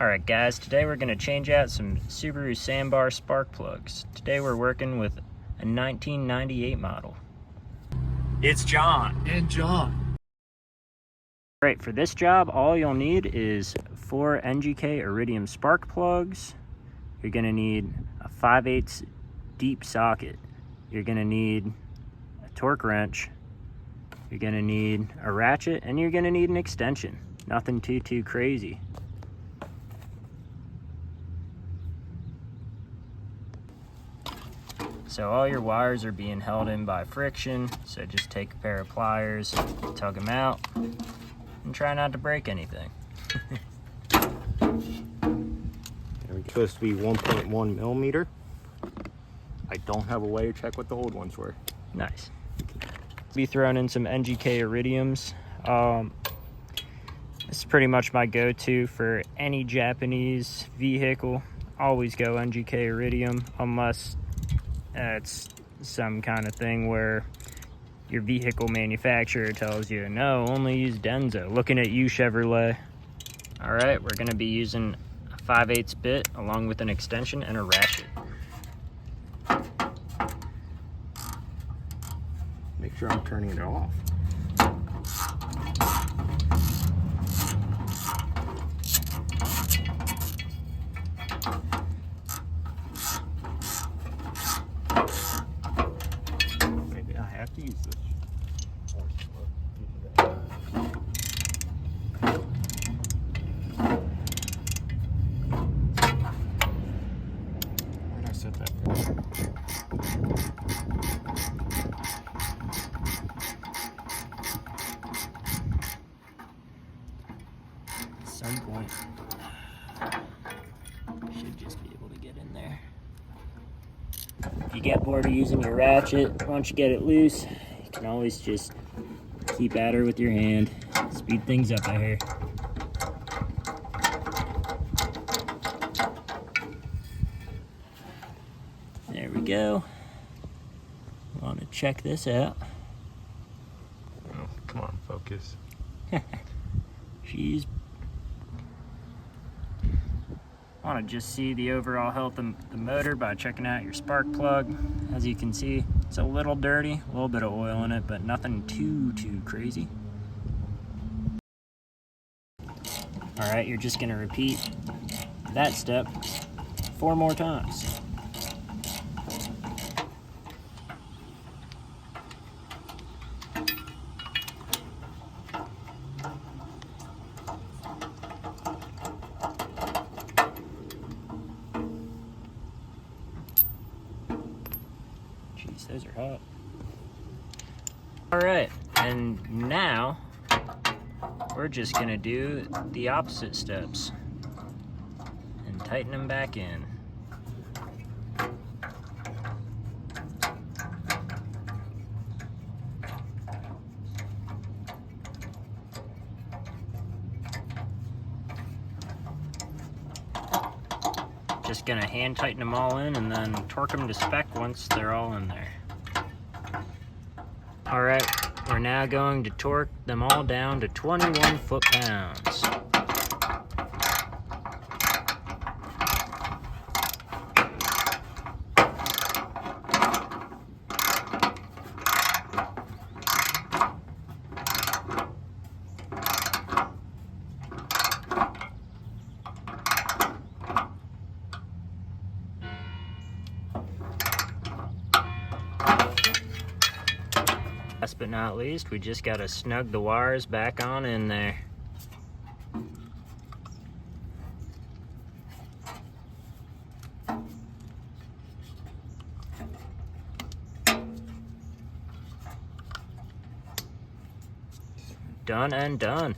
Alright guys, today we're going to change out some Subaru Sambar spark plugs. Today we're working with a 1998 model. It's John. And John. Alright, for this job all you'll need is 4 NGK Iridium spark plugs. You're going to need a 5/8 deep socket. You're going to need a torque wrench. You're going to need a ratchet, and you're going to need an extension. Nothing too crazy. So all your wires are being held in by friction, so just take a pair of pliers, tug them out, and try not to break anything. It's supposed to be 1.1 millimeter. I don't have a way to check what the old ones were. Nice. Be throwing in some NGK Iridiums. This is pretty much my go-to for any Japanese vehicle. Always go NGK Iridium, unless it's some kind of thing where your vehicle manufacturer tells you, no, only use Denso. Looking at you, Chevrolet. All right, we're gonna be using a 5/8 bit along with an extension and a ratchet. Make sure I'm turning it off. Maybe I have to use this. Where did I set that? At some point, should just be able to get in there. If you get bored of using your ratchet, once you get it loose, you can always just keep at her with your hand. Speed things up, I hear. There we go. Want to check this out. Oh, come on, focus. She's want to just see the overall health of the motor by checking out your spark plug. As you can see, it's a little dirty, a little bit of oil in it, but nothing too crazy. All right, you're just going to repeat that step 4 more times. Jeez, those are hot. All right, and now we're just gonna do the opposite steps and tighten them back in. Just gonna hand tighten them all in and then torque them to spec once they're all in there. All right, we're now going to torque them all down to 21 foot-pounds. Last but not least, we just gotta snug the wires back on in there. Done and done.